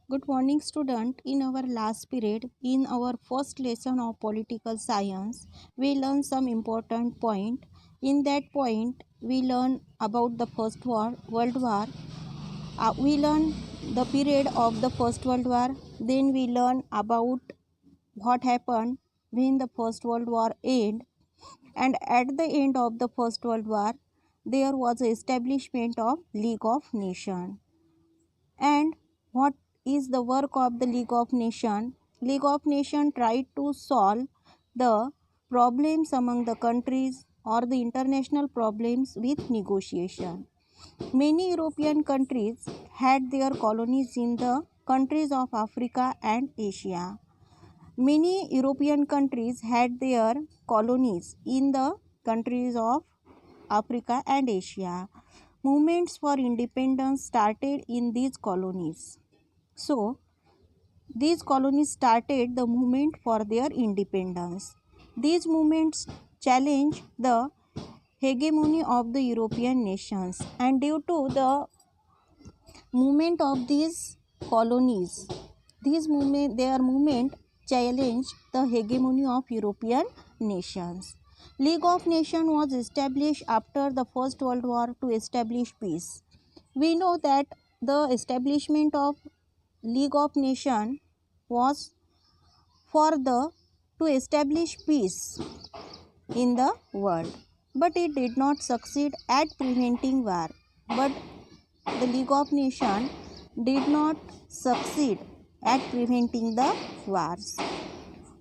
Good morning, student. In our last period, in our first lesson of political science, we learned some important point. In that point, we learn about the World War. We learn the period of the First World War. Then we learn about what happened when the First World War ended. And at the end of the First World War, there was a establishment of League of Nations. And what is the work of the League of Nations? League of Nations tried to solve the problems among the countries or the international problems with negotiation. Many European countries had their colonies in the countries of Africa and Asia. Many European countries had their colonies in the countries of Africa and Asia. Movements for independence started in these colonies. So, these colonies started the movement for their independence. These movements challenged the hegemony of the European nations, and due to the movement of these colonies, their movement challenged the hegemony of European nations. League of Nations was established after the First World War to establish peace. We know that the establishment of League of Nations was for the to establish peace in the world, but it did not succeed at preventing war. But the League of Nations did not succeed at preventing the wars.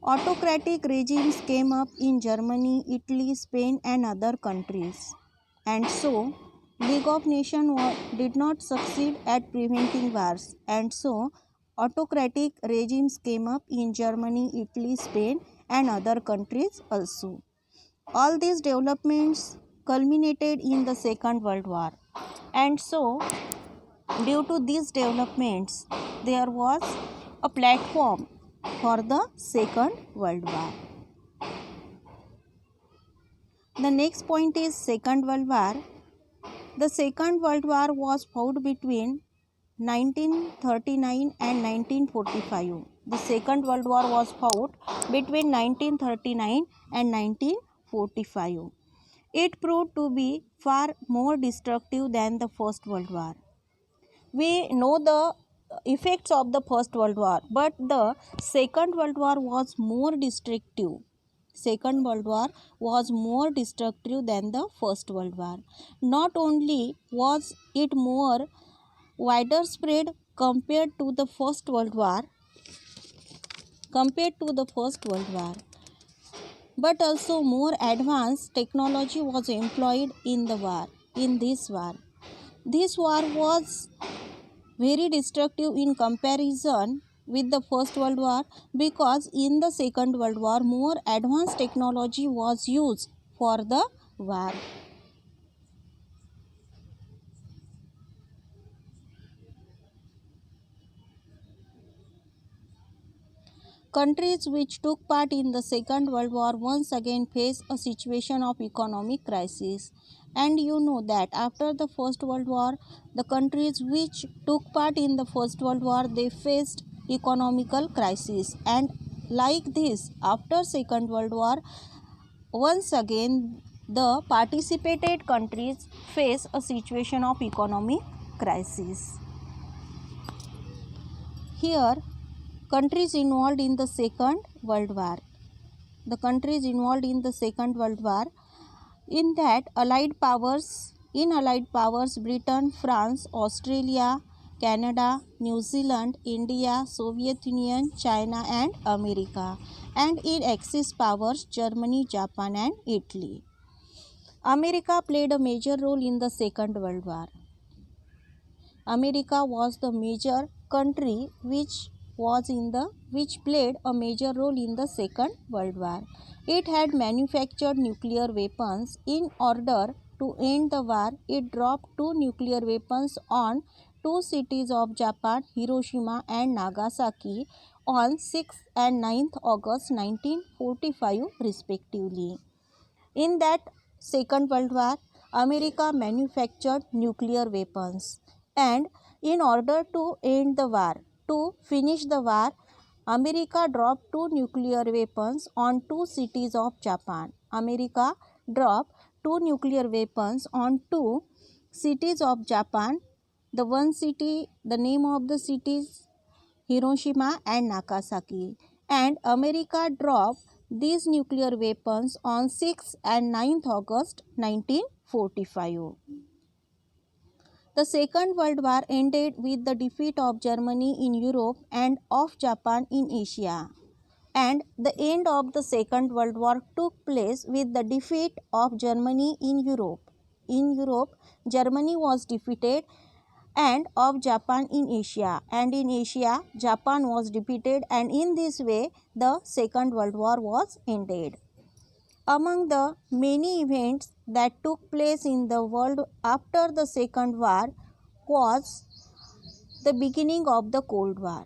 Autocratic regimes came up in Germany, Italy, Spain, and other countries, and so League of Nations did not succeed at preventing wars, and so autocratic regimes came up in Germany, Italy, Spain, and other countries also. All these developments culminated in the Second World War, and so due to these developments, there was a platform for the Second World War. The next point is Second World War. The Second World War was fought between 1939 and 1945. The Second World War was fought between 1939 and 1945. It proved to be far more destructive than the First World War. We know the effects of the First World War, but the Second World War was more destructive. Second World War was more destructive than the First World War. Not only was it more widespread compared to the First World War, but also more advanced technology was employed in this war. This war was very destructive in comparison with the First World War, because in the Second World War more advanced technology was used for the war. Countries which took part in the Second World War once again faced a situation of economic crisis. And you know that after the First World War, the countries which took part in the First World War, they faced economical crisis. And like this, after Second World War, once again the participated countries face a situation of economic crisis. Here, countries involved in the Second World War. The countries involved in the Second World War, in that Allied powers Britain, France, Australia, Canada, New Zealand, India, Soviet Union, China and America, and in Axis powers Germany, Japan and Italy. America played a major role in the Second World War. America was the major country which played a major role in the Second World War. It had manufactured nuclear weapons. In order to end the war, it dropped two nuclear weapons on two cities of Japan, Hiroshima and Nagasaki, on 6th and 9th August 1945 respectively. In that Second World War, America manufactured nuclear weapons, and in order to end the war, To finish the war, America dropped two nuclear weapons on two cities of Japan. America dropped two nuclear weapons on two cities of Japan. The one city, the name of the city is Hiroshima and Nagasaki. And America dropped these nuclear weapons on 6th and 9th August 1945. The Second World War ended with the defeat of Germany in Europe and of Japan in Asia. And the end of the Second World War took place with the defeat of Germany in Europe. In Europe, Germany was defeated and of Japan in Asia, and in Asia, Japan was defeated, and in this way, the Second World War was ended. Among the many events that took place in the world after the Second War was the beginning of the Cold War.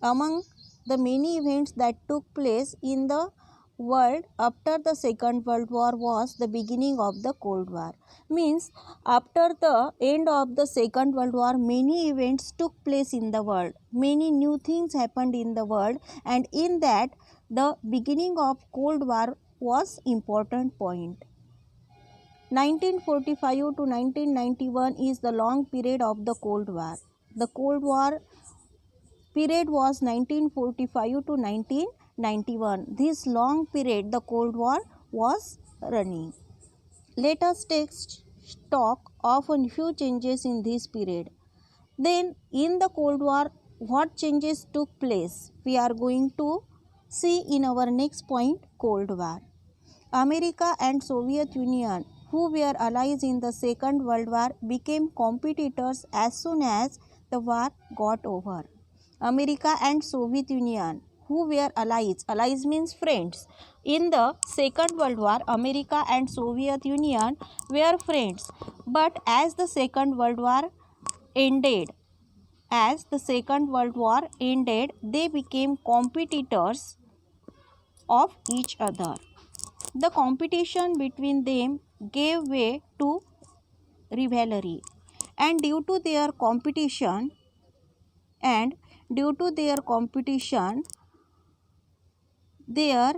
Among the many events that took place in the world after the Second World War was the beginning of the Cold War. Means after the end of the Second World War, many events took place in the world. Many new things happened in the world, and in that the beginning of Cold War was important point. 1945 to 1991 is the long period of the Cold War. The Cold War period was 1945 to 1991. This long period the Cold War was running. Let us take stock of a few changes in this period. Then in the Cold War, what changes took place? We are going to see in our next point, Cold War. America and Soviet Union, who were allies in the Second World War, became competitors as soon as the war got over. America and Soviet Union, who were allies means friends. In the Second World War, America and Soviet Union were friends. But as the Second World War ended, they became competitors of each other. The competition between them gave way to rivalry, and due to their competition, their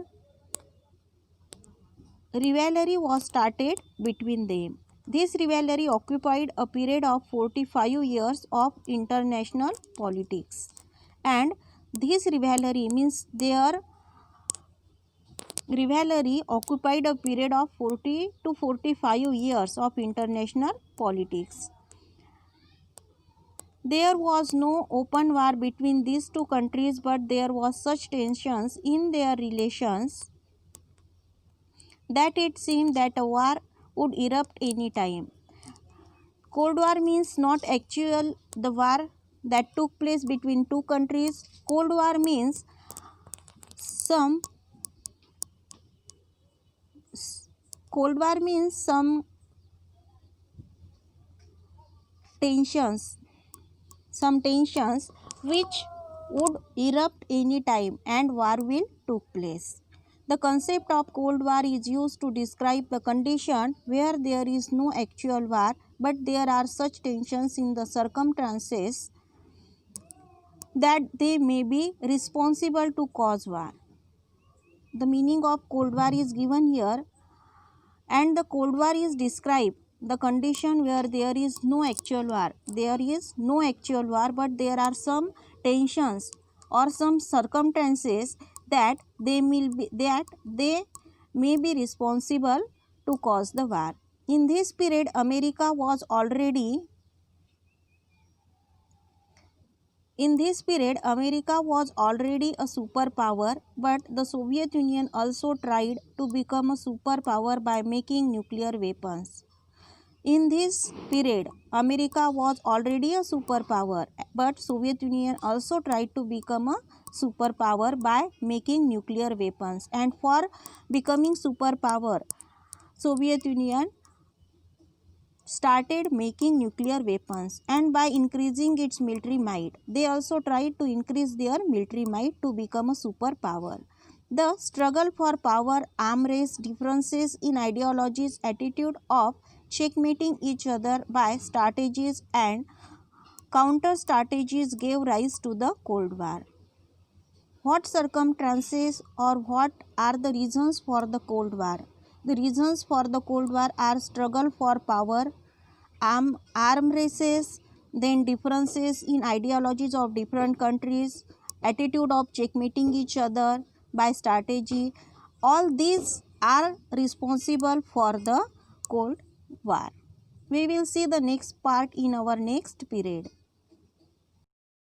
rivalry was started between them. This rivalry occupied a period of 45 years of international politics, and this rivalry occupied a period of 40 to 45 years of international politics. There was no open war between these two countries, but there was such tensions in their relations that it seemed that a war would erupt any time. Cold War means not actual the war that took place between two countries. Cold War means some tensions which would erupt any time and war will took place. The concept of Cold War is used to describe the condition where there is no actual war but there are such tensions in the circumstances that they may be responsible to cause war. The meaning of Cold War is given here, and the Cold War is described the condition where there is no actual war. There is no actual war, but there are some tensions or some circumstances that they may be responsible to cause the war. In this period, America was already a superpower, but the Soviet Union also tried to become a superpower by making nuclear weapons. In this period, America was already a superpower, but Soviet Union also tried to become a superpower by making nuclear weapons. And for becoming superpower, Soviet Union started making nuclear weapons, and by increasing its military might, they also tried to increase their military might to become a superpower. The struggle for power, arm race, differences in ideologies, attitude of checkmating each other by strategies and counter strategies gave rise to the Cold War. What circumstances or what are the reasons for the Cold War? The reasons for the Cold War are struggle for power, arm races, then differences in ideologies of different countries, attitude of checkmating each other by strategy. All these are responsible for the Cold War. We will see the next part in our next period.